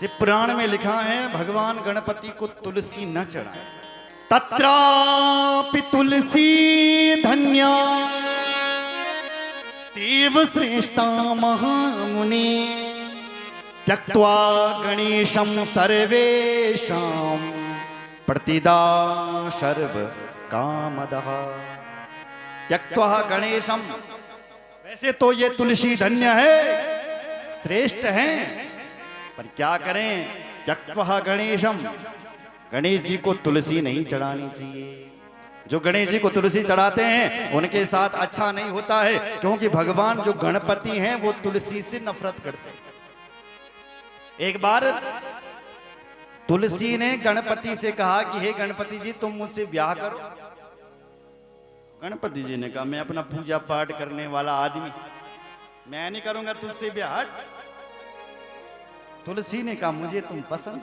शिव पुराण में लिखा है भगवान गणपति को तुलसी न चढ़ाए। तत्रापि तुलसी धन्या देव श्रेष्ठा महामुनि त्यक्त्वा गणेशं सर्वेषां प्रतिदा सर्व कामदः। त्यक्त्वा गणेशम, वैसे तो ये तुलसी धन्य है, श्रेष्ठ है, पर क्या करें, त्यक्त्वा गणेशम, गणेश जी को तुलसी नहीं चढ़ानी चाहिए। जो गणेश जी को तुलसी चढ़ाते हैं उनके साथ अच्छा नहीं होता है, क्योंकि भगवान जो गणपति हैं वो तुलसी से नफरत करते हैं। एक बार तुलसी ने गणपति से कहा कि हे गणपति जी तुम मुझसे ब्याह करो। गणपति जी ने कहा मैं अपना पूजा पाठ करने वाला आदमी, मैं नहीं करूंगा तुझसे ब्याह। तुलसी ने कहा मुझे तुम पसंद।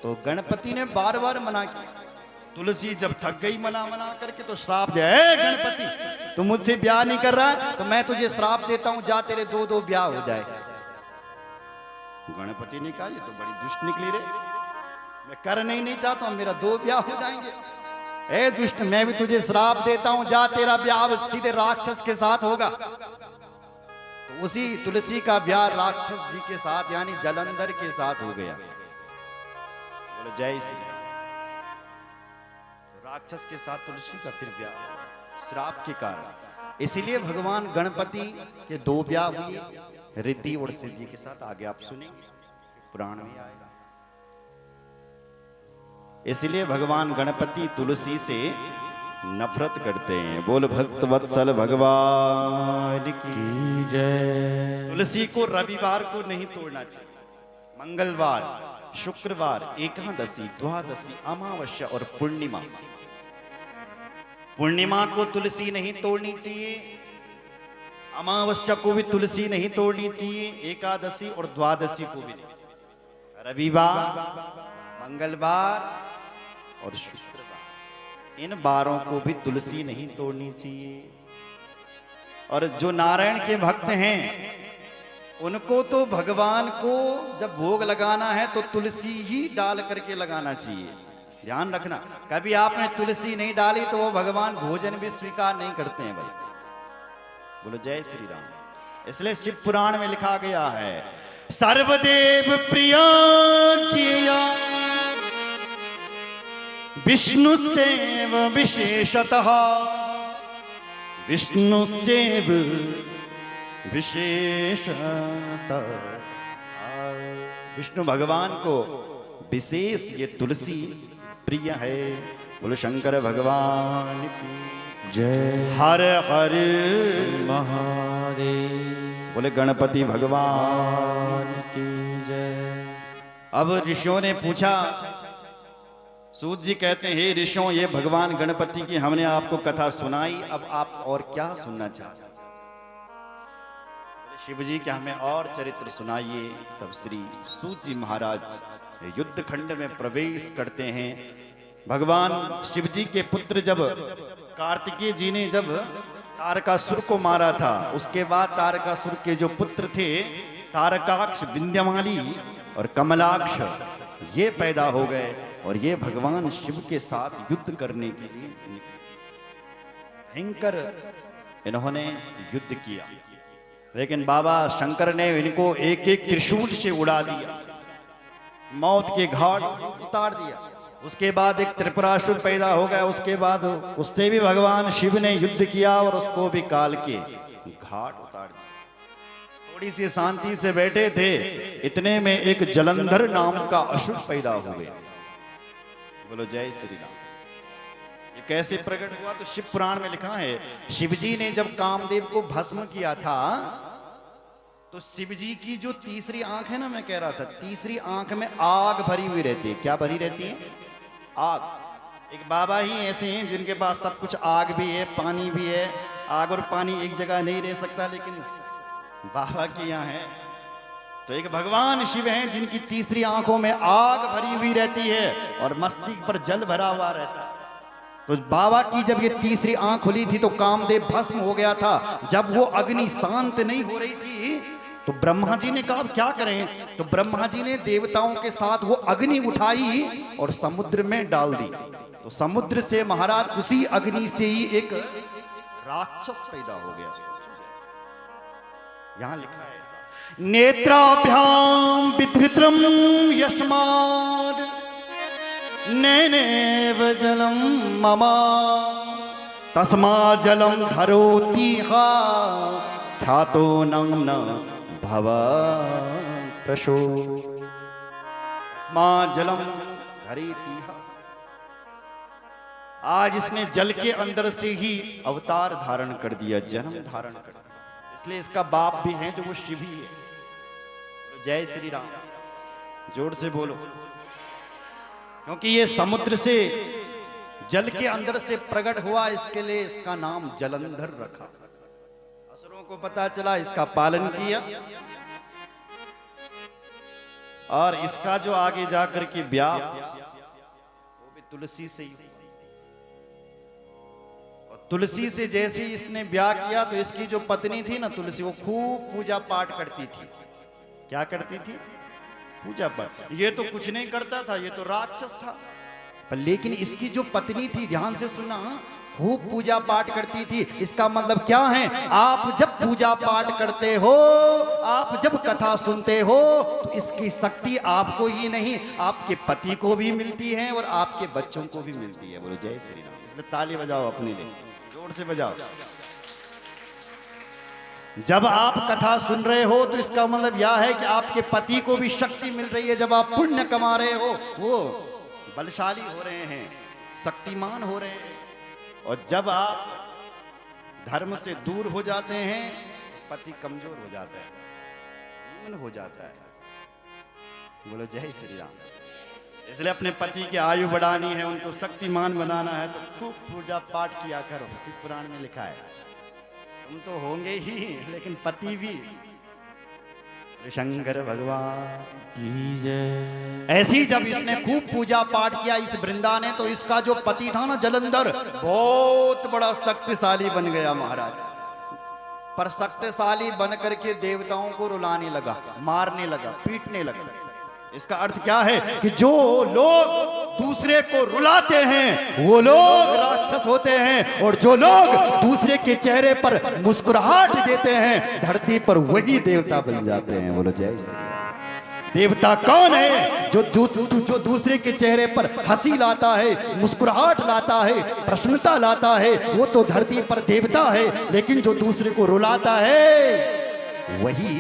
तो गणपति ने बार बार मना किया। तुलसी जब थक गई मना करके तो श्राप दिया, हे गणपति तुम मुझसे ब्याह नहीं कर रहा तो मैं तुझे श्राप देता हूं, जा तेरे दो ब्याह हो जाए। गणपति ने कहा ये तो बड़ी दुष्ट निकली रे, मैं करना ही नहीं चाहता हूं, मेरा 2 ब्याह हो जाएंगे। ए दुष्ट, मैं भी तुझे श्राप देता हूं, जा तेरा ब्याह सीधे राक्षस के साथ होगा। तो उसी तुलसी का ब्याह राक्षस जी के साथ यानी जलंधर के साथ हो गया। बोलो जय श्री राम। राक्षस के साथ तुलसी का फिर ब्याह श्राप के कारण। इसीलिए भगवान गणपति के 2 ब्याह हुए, रिद्धि और सिद्धि के साथ। आगे आप सुनेंगे, पुराण में आएगा। इसलिए भगवान गणपति तुलसी से नफरत करते हैं। बोल भक्त वत्सल भगवान की जय। तुलसी को रविवार को नहीं तोड़ना चाहिए, मंगलवार, शुक्रवार, एकादशी, द्वादशी, अमावस्या और पूर्णिमा। पूर्णिमा को तुलसी नहीं तोड़नी चाहिए, अमावस्या को भी तुलसी नहीं तोड़नी चाहिए, एकादशी और द्वादशी को भी नहीं। रविवार, मंगलवार और शुक्रवार, इन बारों को भी तुलसी नहीं तोड़नी चाहिए। और जो नारायण के भक्त हैं उनको तो भगवान को जब भोग लगाना है तो तुलसी ही डाल करके लगाना चाहिए। ध्यान रखना, कभी आपने तुलसी नहीं डाली तो वो भगवान भोजन भी स्वीकार नहीं करते हैं भाई। बोलो जय श्री राम। इसलिए शिव पुराण में लिखा गया है सर्वदेव प्रिय किया विष्णुश्चैव विशेषतः, विष्णुश्चैव विशेषतः। विष्णु भगवान को विशेष ये तुलसी प्रिय है। बोलो शंकर भगवान की जय। हर हर महादेव। बोले गणपति भगवान की जय। अब ऋषियों ने पूछा, सूत जी कहते हैं हे ऋषियों, ये भगवान गणपति की हमने आपको कथा सुनाई, अब आप और क्या सुनना चाहते? शिव जी क्या हमें और चरित्र सुनाइए। तब श्री सूत जी महाराज युद्ध खंड में प्रवेश करते हैं। भगवान शिव जी के पुत्र जब कार्तिकेय जी ने जब तारकासुर को मारा था, उसके बाद तारकासुर के जो पुत्र थे तारकाक्ष, विंध्यमाली और कमलाक्ष, ये पैदा हो गए और ये भगवान शिव के साथ युद्ध करने के लिए भयंकर इन्होंने युद्ध किया। लेकिन बाबा शंकर ने इनको एक एक त्रिशूल से उड़ा दिया, मौत के घाट उतार दिया। उसके बाद एक त्रिपुरासुर पैदा हो गया, उसके बाद उससे भी भगवान शिव ने युद्ध किया और उसको भी काल के घाट उतार दिया। थोड़ी सी शांति से बैठे थे, इतने में एक जलंधर नाम का असुर पैदा हो गया। बोलो जय श्री राम। ये कैसे प्रकट हुआ? तो शिव पुराण में लिखा है शिव जी ने जब कामदेव को भस्म किया था तो शिव जी की जो तीसरी आंख है ना, मैं कह रहा था, तीसरी आंख में आग भरी हुई रहती है। क्या भरी रहती है? आग। एक बाबा ही ऐसे हैं जिनके पास सब कुछ, आग भी है, पानी भी है। आग और पानी एक जगह नहीं रह सकता, लेकिन बाबा के यहाँ है। तो एक भगवान शिव हैं जिनकी तीसरी आंखों में आग भरी हुई रहती है और मस्तिष्क पर जल भरा हुआ रहता है। तो बाबा की जब ये तीसरी आंख खुली थी तो कामदेव भस्म हो गया था। जब वो अग्नि शांत नहीं हो रही थी तो ब्रह्मा जी ने कहा अब क्या करें? तो ब्रह्मा जी ने देवताओं के साथ वो अग्नि उठाई और समुद्र में डाल दी। तो समुद्र से महाराज उसी अग्नि से ही एक राक्षस पैदा हो गया। यहां लिखा है नेत्राभ्याम विधृतम यस्माद नैनेव जलम ममा तस्मा जलम धरोति हा ख्यातो न भव प्रशो तस्मा जलम धरेति हा। आज इसने जल के अंदर से ही अवतार धारण कर दिया, जन्म धारण कर दिया। इसलिए इसका बाप भी है जो वो शिव ही है। जय श्री राम, जोर से बोलो। क्योंकि ये समुद्र से जल के अंदर से प्रकट हुआ, इसके लिए इसका नाम जलंधर रखा। असुरों को पता चला, इसका पालन किया और इसका जो आगे जाकर के ब्याह वो भी तुलसी से ही। तुलसी से जैसे ही इसने ब्याह किया तो इसकी जो पत्नी थी ना तुलसी, वो खूब पूजा पाठ करती थी। क्या करती थी? पूजा पाठ। ये तो कुछ नहीं करता था, ये तो राक्षस था। पर लेकिन इसकी जो पत्नी थी, ध्यान से सुनना, खूब पूजा पाठ करती थी। इसका मतलब क्या है? आप जब पूजा पाठ करते हो, आप जब कथा सुनते हो, तो इसकी शक्ति आपको ही नहीं आपके पति को भी मिलती है और आपके बच्चों को भी मिलती है। बोलो जय श्री राम। इसलिए ताली बजाओ अपने लिए, जोर से बजाओ। जब आप कथा सुन रहे हो तो इसका मतलब यह है कि आपके पति को भी शक्ति मिल रही है। जब आप पुण्य कमा रहे हो, वो बलशाली हो रहे हैं, शक्तिमान हो रहे हैं। और जब आप धर्म से दूर हो जाते हैं, पति कमजोर हो जाता है, न्यून हो जाता है। बोलो जय श्री राम। इसलिए अपने पति की आयु बढ़ानी है, उनको शक्तिमान बनाना है, तो खूब पूजा पाठ किया करो। शिव पुराण में लिखा है तुम तो होंगे ही, लेकिन पति भी। शंकर भगवान की जय। ऐसी जब इसने खूब पूजा पाठ किया इस वृंदा ने, तो इसका जो पति था ना जलंधर, बहुत बड़ा शक्तिशाली बन गया महाराज। पर शक्तिशाली बन करके देवताओं को रुलाने लगा, मारने लगा, पीटने लगा। इसका अर्थ क्या है कि जो लोग दूसरे को रुलाते हैं वो लोग राक्षस होते हैं, और जो लोग दूसरे के चेहरे पर मुस्कुराहट देते हैं धरती पर, वही देवता बन जाते हैं। बोलो जय श्री राम। देवता कौन है? जो दूसरे के चेहरे पर हंसी लाता है, मुस्कुराहट लाता है, प्रसन्नता लाता है, वो तो धरती पर देवता है। लेकिन जो दूसरे को रुलाता है वही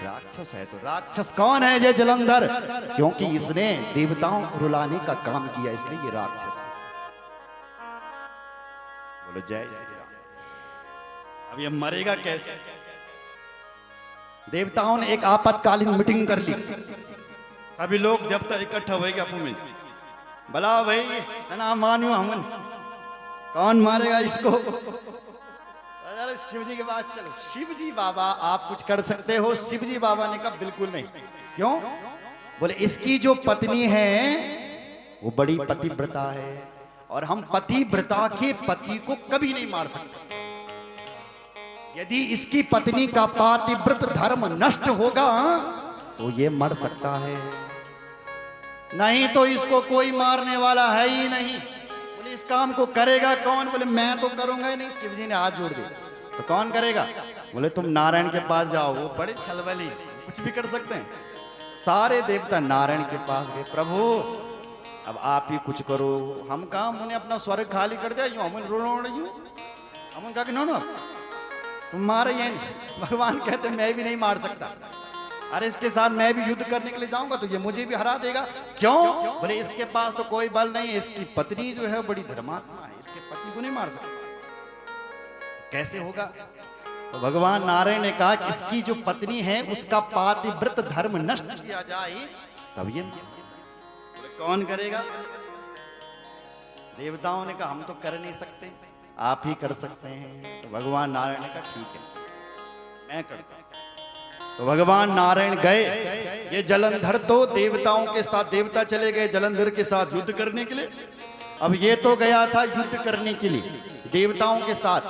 राक्षस है। तो राक्षस कौन है? ये जलंधर, क्योंकि इसने देवताओं को रुलाने का काम किया, इसलिए ये राक्षस। बोलो जय श्री राम। अब ये मरेगा कैसे? देवताओं ने एक आपातकालीन मीटिंग कर ली। सभी लोग जब तक इकट्ठा हुए आपू में, भला भाई ना मानियो हमन, कौन मारेगा इसको? शिव जी के पास चलो। शिव जी बाबा आप कुछ कर सकते हो? शिव जी बाबा ने कहा बिल्कुल नहीं। क्यों? बोले इसकी जो पत्नी है वो बड़ी पतिव्रता है, और हम पतिव्रता के पति को कभी नहीं मार सकते। यदि इसकी पत्नी का पतिव्रत धर्म नष्ट होगा तो ये मर सकता है, नहीं तो इसको कोई मारने वाला है ही नहीं। बोले इस काम को करेगा कौन? बोले मैं तो करूंगा ही नहीं। शिव जी ने हाथ जोड़ दिया। तो कौन करेगा? बोले तुम नारायण के पास जाओ, वो बड़े छलबली, कुछ भी कर सकते हैं। सारे देवता नारायण के पास गए। प्रभु अब आप ही कुछ करो, हम काम उन्हें अपना स्वर्ग खाली कर दिया, यूं हम कहा कि नो तुम मारे ये। भगवान कहते मैं भी नहीं मार सकता। अरे इसके साथ मैं भी युद्ध करने के लिए जाऊंगा तो ये मुझे भी हरा देगा। क्यों? बोले इसके पास तो कोई बल नहीं है, इसकी पत्नी जो है बड़ी धर्मात्मा है, इसके पति को नहीं मार सकता। कैसे होगा? तो भगवान नारायण ने कहा कि इसकी जो पत्नी है उसका पतिव्रत धर्म नष्ट किया जाए तब ये। बोले कौन करेगा? देवताओं ने कहा हम तो कर नहीं सकते, आप ही कर सकते हैं। तो भगवान नारायण ने कहा ठीक है मैं करता हूं। तो भगवान नारायण गए। ये जलंधर तो देवताओं के साथ, देवता चले गए जलंधर के साथ युद्ध करने के लिए। अब ये तो गया था युद्ध करने के लिए देवताओं के साथ,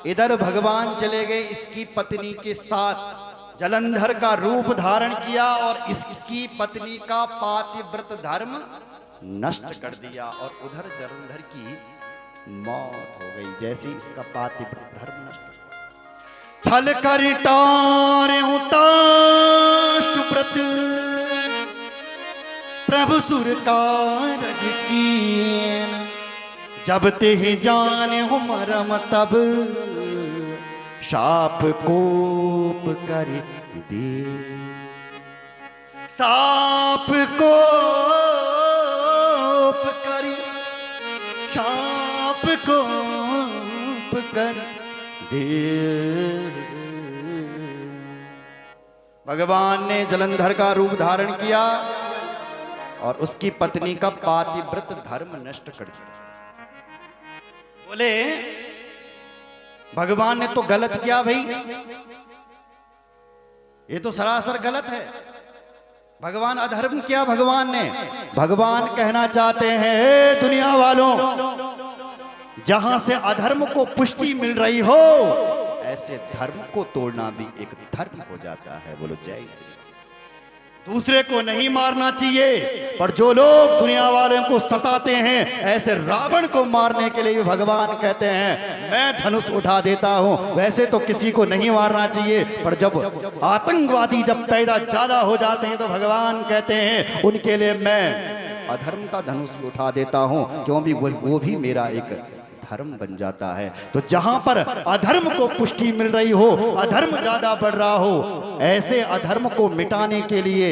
इधर भगवान चले गए इसकी पत्नी के साथ जलंधर का रूप धारण किया और इसकी पत्नी का पातिव्रत धर्म नष्ट कर दिया और उधर जलंधर की मौत हो गई जैसे इसका पातिव्रत धर्म नष्ट। छल कर टारे सुब्रत प्रभु सुर कारज कीन, जब ते जान हो मरम तब शाप कोप कर दे। साप कोप कर शाप कोप कर दे। भगवान ने जलंधर का रूप धारण किया और उसकी पत्नी का पातिव्रत धर्म नष्ट कर दिया। बोले भगवान ने तो गलत किया भाई, ये तो सरासर गलत है। भगवान अधर्म किया भगवान ने। भगवान कहना चाहते हैं दुनिया वालों, जहां से अधर्म को पुष्टि मिल रही हो ऐसे धर्म को तोड़ना भी एक धर्म हो जाता है। बोलो जय श्री राम। दूसरे को नहीं मारना चाहिए, पर जो लोग दुनिया वालों को सताते हैं ऐसे रावण को मारने के लिए भी भगवान कहते हैं मैं धनुष उठा देता हूं। वैसे तो किसी को नहीं मारना चाहिए, पर जब आतंकवादी जब पैदा ज्यादा हो जाते हैं तो भगवान कहते हैं उनके लिए मैं अधर्म का धनुष उठा देता हूं, क्योंकि वो भी मेरा एक धर्म बन जाता है। तो जहां पर अधर्म को पुष्टि मिल रही हो, अधर्म ज्यादा बढ़ रहा हो, ऐसे अधर्म को मिटाने के लिए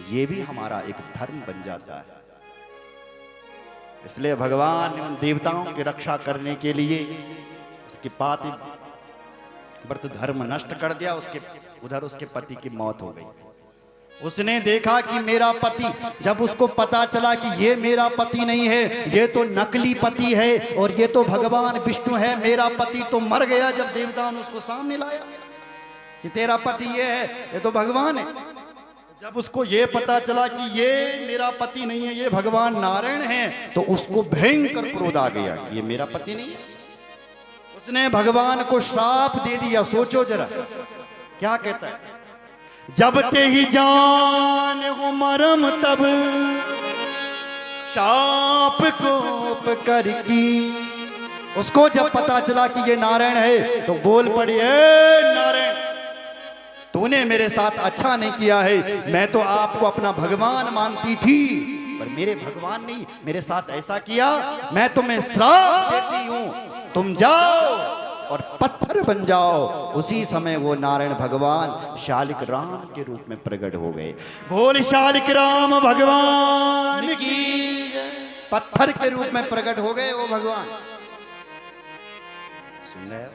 ये भी हमारा एक धर्म बन जाता है। इसलिए भगवान ने उन देवताओं की रक्षा करने के लिए उसके पातिव्रत धर्म नष्ट कर दिया। उधर उसके पति की मौत हो गई। उसने देखा कि मेरा पति, जब उसको पता चला कि ये मेरा पति नहीं है, ये तो नकली पति है और ये तो भगवान विष्णु है, मेरा पति तो मर गया। जब देवताओं ने उसको सामने लाया कि तेरा पति ये है, ये तो भगवान है। जब उसको ये पता चला कि ये मेरा पति नहीं है, ये भगवान नारायण है, तो उसको भयंकर क्रोध आ गया कि ये मेरा पति नहीं है। उसने भगवान को श्राप दे दिया। सोचो जरा क्या कहता है, जब ते ही जान हो मरम तब शाप कोप कर की। उसको जब पता चला कि ये नारायण है तो बोल पड़ी, ए नारायण तूने मेरे साथ अच्छा नहीं किया है। मैं तो आपको अपना भगवान मानती थी, पर मेरे भगवान नहीं मेरे साथ ऐसा किया। मैं तुम्हें श्राप देती हूं, तुम जाओ और पत्थर बन जाओ। उसी समय वो नारायण भगवान शालिक राम के रूप में प्रकट हो गए। बोल शालिक राम भगवान की। पत्थर के रूप में प्रकट हो गए वो भगवान। सुन रहे?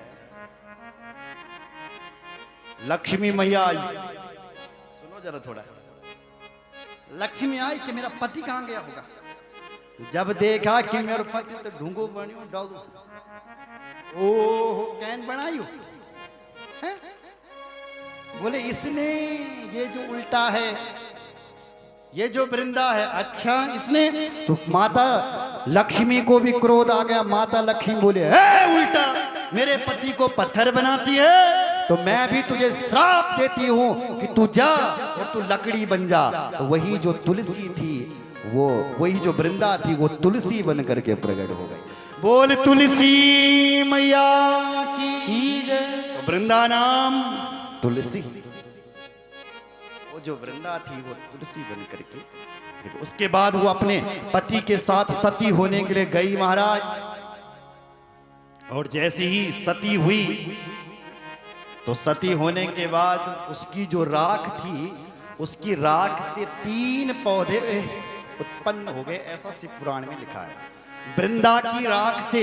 लक्ष्मी मैया आई। सुनो जरा थोड़ा। लक्ष्मी आई कि मेरा पति कहां गया होगा। जब देखा कि मेरा पति तो ढूंढो बनियो डालो, ओह कैन बनाई हो है? बोले इसने ये जो उल्टा है, ये जो वृंदा है, अच्छा इसने। तो माता लक्ष्मी को भी क्रोध आ गया। माता लक्ष्मी बोले, उल्टा मेरे पति को पत्थर बनाती है, तो मैं भी तुझे श्राप देती हूं कि तू जा और तू लकड़ी बन जा। तो वही जो तुलसी थी, वो वही जो वृंदा थी, वो तुलसी बन करके प्रकट हो गई। बोल तुलसी मैया की जय। तो वृंदा नाम तुलसी, वो जो वृंदा थी वो तुलसी बन करके। उसके बाद वो अपने पति के साथ सती होने के लिए गई महाराज। और जैसे ही सती हुई तो सती होने के बाद उसकी जो राख थी, उसकी राख से 3 पौधे उत्पन्न हो गए, ऐसा शिव पुराण में लिखा है। वृंदा की राख से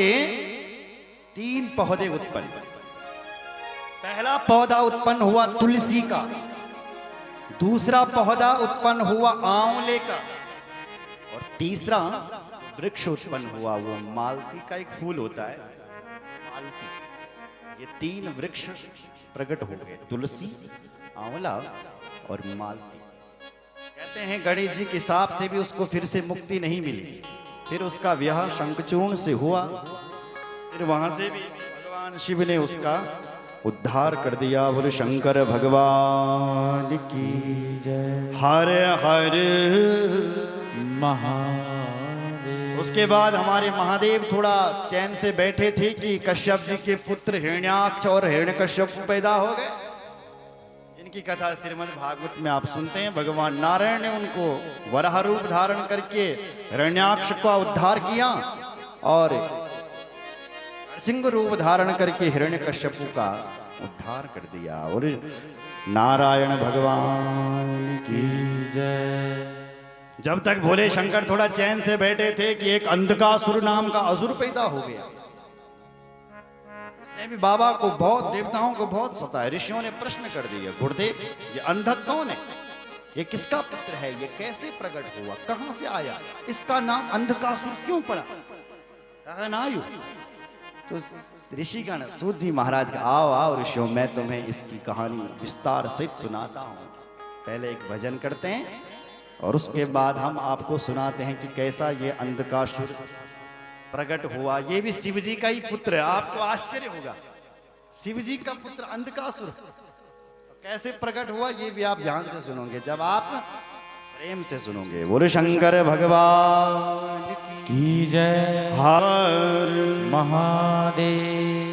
3 पौधे उत्पन्न। पहला पौधा उत्पन्न हुआ तुलसी का, दूसरा पौधा उत्पन्न हुआ आंवले का, और तीसरा वृक्ष उत्पन्न हुआ वो मालती का एक फूल होता है, मालती। ये 3 वृक्ष प्रकट हो गए, तुलसी, आंवला और मालती। कहते हैं गणेश जी के शाप से भी उसको फिर से मुक्ति नहीं मिली। फिर उसका विवाह शंखचूर्ण से हुआ। फिर वहां से भी भगवान शिव ने उसका उद्धार कर दिया। बोले शंकर भगवान की जय। हर हर महादेव। उसके बाद हमारे महादेव थोड़ा चैन से बैठे थे कि कश्यप जी के पुत्र हिरण्याक्ष और हिरण्यकश्यप पैदा हो गए। इनकी कथा श्रीमद् भागवत में आप सुनते हैं। भगवान नारायण ने उनको वराह रूप धारण करके हिरण्याक्ष का उद्धार किया और सिंह रूप धारण करके हिरण्यकश्यप का उद्धार कर दिया। और नारायण भगवान की जय। जब तक भोले शंकर थोड़ा चैन से बैठे थे कि एक अंधकासुर नाम का असुर पैदा हो गया। उसने भी बाबा को बहुत, देवताओं को बहुत सताया। ऋषियों ने प्रश्न कर दिया, गुरुदेव ये अंधक कौन है, ये किसका पुत्र है, ये कैसे प्रकट हुआ, कहां से आया, इसका नाम अंधकासुर क्यों पड़ा। कहा ना आयु तो ऋषिगण सूत जी महाराज का, आओ आओ ऋषियों, मैं तुम्हें इसकी कहानी विस्तार सहित सुनाता हूं। पहले एक भजन करते हैं और उसके बाद हम आपको सुनाते हैं कि कैसा ये अंधकासुर प्रकट हुआ। ये भी शिव जी का ही पुत्र है। आपको आश्चर्य होगा, शिव जी का पुत्र अंधकासुर तो कैसे प्रकट हुआ, ये भी आप ध्यान से सुनोगे जब आप प्रेम से सुनोगे। बोले शंकर भगवान की जय। हर महादेव।